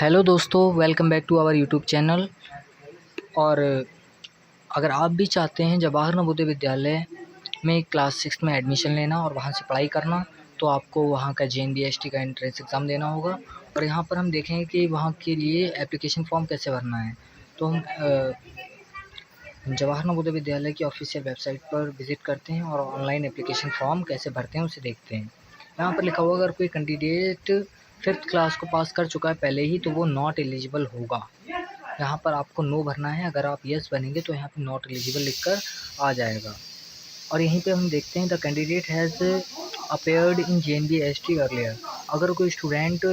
Hello दोस्तों, welcome back to our YouTube channel. और अगर आप भी चाहते हैं जवाहर नवोदय विद्यालय में क्लास 6 में एडमिशन लेना और वहाँ से पढ़ाई करना, तो आपको वहाँ का JNBST का एंट्रेंस एग्ज़ाम देना होगा। और यहाँ पर हम देखेंगे कि वहाँ के लिए एप्लीकेशन फ़ॉर्म कैसे भरना है। तो हम जवाहर नवोदय विद्यालय की ऑफिशियल वेबसाइट पर विज़िट करते हैं और ऑनलाइन एप्लीकेशन फ़ॉर्म कैसे भरते हैं उसे देखते हैं। यहाँ पर लिखा हुआ अगर कोई कैंडिडेट 5th क्लास को पास कर चुका है पहले ही, तो वो नॉट एलिजिबल होगा। यहाँ पर आपको नो भरना है। अगर आप येस भरेंगे तो यहाँ पे नॉट एलिजिबल लिखकर आ जाएगा। और यहीं पे हम देखते हैं the candidate has appeared in JNBST earlier. अगर कोई स्टूडेंट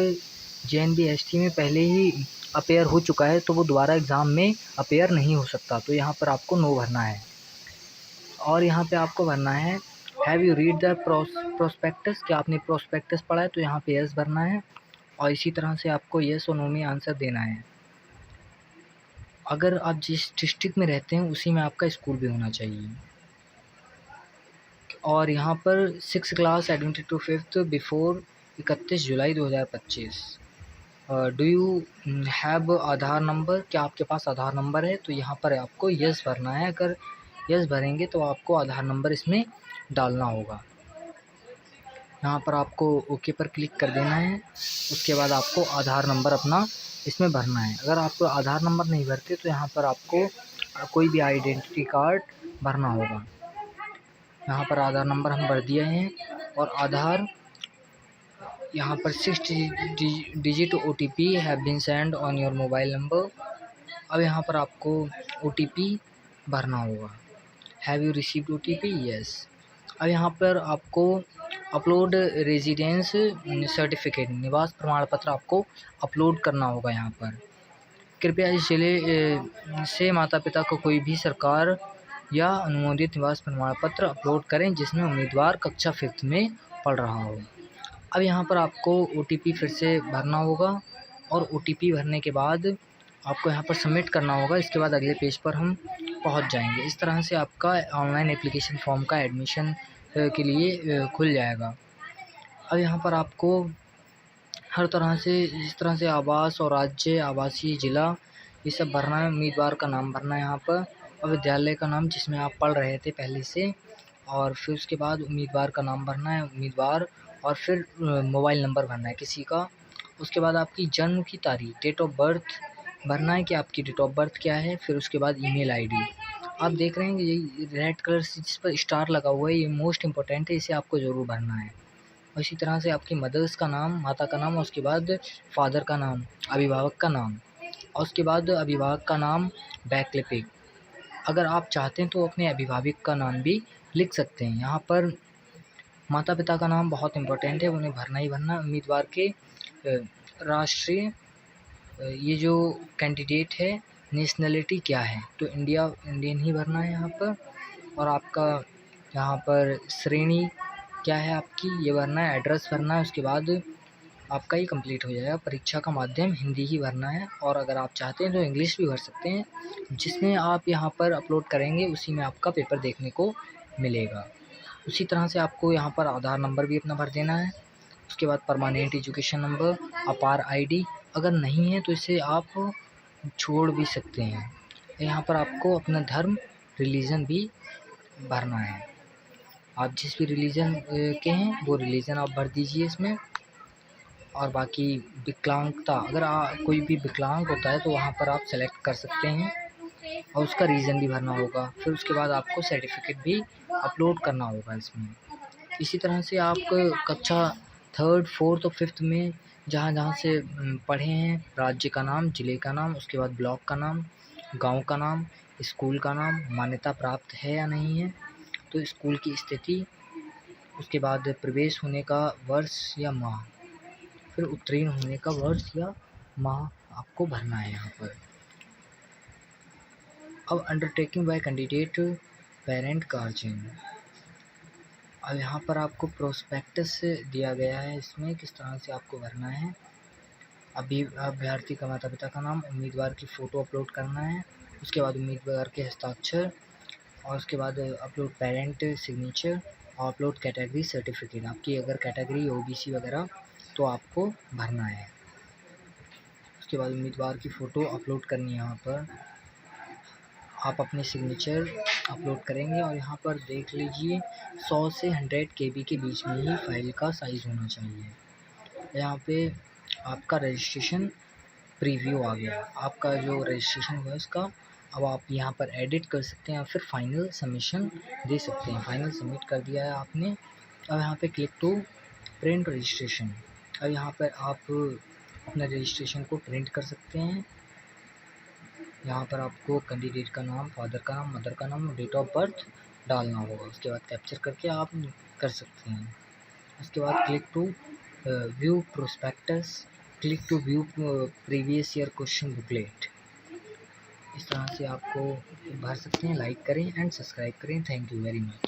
JNBST में पहले ही अपेयर हो चुका है तो वो दोबारा एग्ज़ाम में अपेयर नहीं हो सकता। तो यहाँ पर आपको नो भरना है। और यहाँ पे आपको भरना है have you read the prospectus, क्या आपने प्रोस्पेक्टस पढ़ा है, तो यहाँ पे यस भरना है। और इसी तरह से आपको यस और नो में आंसर देना है। अगर आप जिस डिस्ट्रिक्ट में रहते हैं उसी में आपका स्कूल भी होना चाहिए। और यहाँ पर 6 class admitted to 5th before 31 July 2025। Do you have Aadhaar number, क्या आपके पास आधार नंबर है, तो यहाँ पर आपको यस भरना है। अगर यस भरेंगे तो आपको आधार नंबर इसमें डालना होगा। यहाँ पर आपको ओके पर क्लिक कर देना है। उसके बाद आपको आधार नंबर अपना इसमें भरना है। अगर आप आधार नंबर नहीं भरते तो यहाँ पर आपको कोई भी आइडेंटिटी कार्ड भरना होगा। यहाँ पर आधार नंबर हम भर दिए हैं। और आधार यहाँ पर 6 digit OTP have been send on your mobile number. अब यहाँ पर आपको OTP भरना होगा। Have you received OTP? Yes. अब यहाँ पर आपको अपलोड रेजिडेंस सर्टिफिकेट, निवास प्रमाण पत्र आपको अपलोड करना होगा। यहाँ पर कृपया इस जिले से माता पिता को कोई भी सरकार या अनुमोदित निवास प्रमाण पत्र अपलोड करें जिसमें उम्मीदवार कक्षा 5th में पढ़ रहा हो। अब यहाँ पर आपको OTP फिर से भरना होगा। और OTP भरने के बाद आपको यहाँ पर सबमिट करना होगा। इसके बाद अगले पेज पर हम पहुँच जाएंगे। इस तरह से आपका ऑनलाइन एप्लीकेशन फॉर्म का एडमिशन के लिए खुल जाएगा। अब यहाँ पर आपको हर तरह से, जिस तरह से आवास और राज्य, आवासीय ज़िला, ये सब भरना है। उम्मीदवार का नाम भरना है यहाँ पर, और विद्यालय का नाम जिसमें आप पढ़ रहे थे पहले से। और फिर उसके बाद उम्मीदवार का नाम भरना है, उम्मीदवार, और फिर मोबाइल नंबर भरना है किसी का। उसके बाद आपकी जन्म की तारीख, डेट ऑफ बर्थ भरना है कि आपकी डेट ऑफ बर्थ क्या है। फिर उसके बाद ईमेल आईडी। आप देख रहे हैं कि ये रेड कलर से जिस पर स्टार लगा हुआ है, ये मोस्ट इम्पोर्टेंट है, इसे आपको ज़रूर भरना है। और इसी तरह से आपकी मदर्स का नाम, माता का नाम, और उसके बाद फादर का नाम, अभिभावक का नाम, और उसके बाद अभिभावक का नाम वैकल्पिक। अगर आप चाहते हैं तो अपने अभिभावक का नाम भी लिख सकते हैं। यहाँ पर माता पिता का नाम बहुत इम्पोर्टेंट है, उन्हें भरना ही भरना। उम्मीदवार के राष्ट्रीय, ये जो कैंडिडेट है, नेशनलिटी क्या है, तो इंडियन ही भरना है यहाँ पर। और आपका यहाँ पर श्रेणी क्या है आपकी, ये भरना है। एड्रेस भरना है। उसके बाद आपका ये कंप्लीट हो जाएगा। परीक्षा का माध्यम हिंदी ही भरना है। और अगर आप चाहते हैं तो इंग्लिश भी भर सकते हैं। जिसमें आप यहाँ पर अपलोड करेंगे उसी में आपका पेपर देखने को मिलेगा। उसी तरह से आपको यहाँ पर आधार नंबर भी अपना भर देना है। उसके बाद परमानेंट एजुकेशन नंबर, अपार ID, अगर नहीं है तो इसे आप छोड़ भी सकते हैं। यहाँ पर आपको अपना धर्म, रिलीजन भी भरना है। आप जिस भी रिलीजन के हैं वो रिलीजन आप भर दीजिए इसमें। और बाकी विकलांगता, अगर कोई भी विकलांग होता है तो वहाँ पर आप सेलेक्ट कर सकते हैं और उसका रीज़न भी भरना होगा। फिर उसके बाद आपको सर्टिफिकेट भी अपलोड करना होगा इसमें। इसी तरह से आप कक्षा 3rd, 4th और 5th में जहाँ जहाँ से पढ़े हैं, राज्य का नाम, ज़िले का नाम, उसके बाद ब्लॉक का नाम, गांव का नाम, स्कूल का नाम, मान्यता प्राप्त है या नहीं है, तो स्कूल की स्थिति, उसके बाद प्रवेश होने का वर्ष या माह, फिर उत्तीर्ण होने का वर्ष या माह आपको भरना है यहाँ पर। अब undertaking bye candidate parent guardian. अब यहाँ पर आपको प्रोस्पेक्टस दिया गया है, इसमें किस तरह से आपको भरना है। अभ्यर्थी का माता पिता का नाम, उम्मीदवार की फ़ोटो अपलोड करना है। उसके बाद उम्मीदवार के हस्ताक्षर, और उसके बाद अपलोड पेरेंट सिग्नेचर, और अपलोड कैटेगरी सर्टिफिकेट। आपकी अगर कैटेगरी OBC वगैरह तो आपको भरना है। उसके बाद उम्मीदवार की फ़ोटो अपलोड करनी है। यहाँ पर आप अपने सिग्नेचर अपलोड करेंगे और यहाँ पर देख लीजिए 100 से 100 KB के बीच में ही फ़ाइल का साइज़ होना चाहिए। यहाँ पे आपका रजिस्ट्रेशन प्रीव्यू आ गया, आपका जो रजिस्ट्रेशन हुआ इसका। अब आप यहाँ पर एडिट कर सकते हैं या फिर फाइनल सबमिशन दे सकते हैं। फाइनल सबमिट कर दिया है आपने। अब यहाँ पे क्लिक टू प्रिंट रजिस्ट्रेशन। अब यहाँ पर आप अपने रजिस्ट्रेशन को प्रिंट कर सकते हैं। यहाँ पर आपको कैंडिडेट का नाम, फादर का नाम, मदर का नाम, डेट ऑफ बर्थ डालना होगा। उसके बाद कैप्चर करके आप कर सकते हैं। उसके बाद click to view prospectus, click to view previous year question booklet. इस तरह से आपको भर सकते हैं। लाइक करें एंड सब्सक्राइब करें। Thank you very much.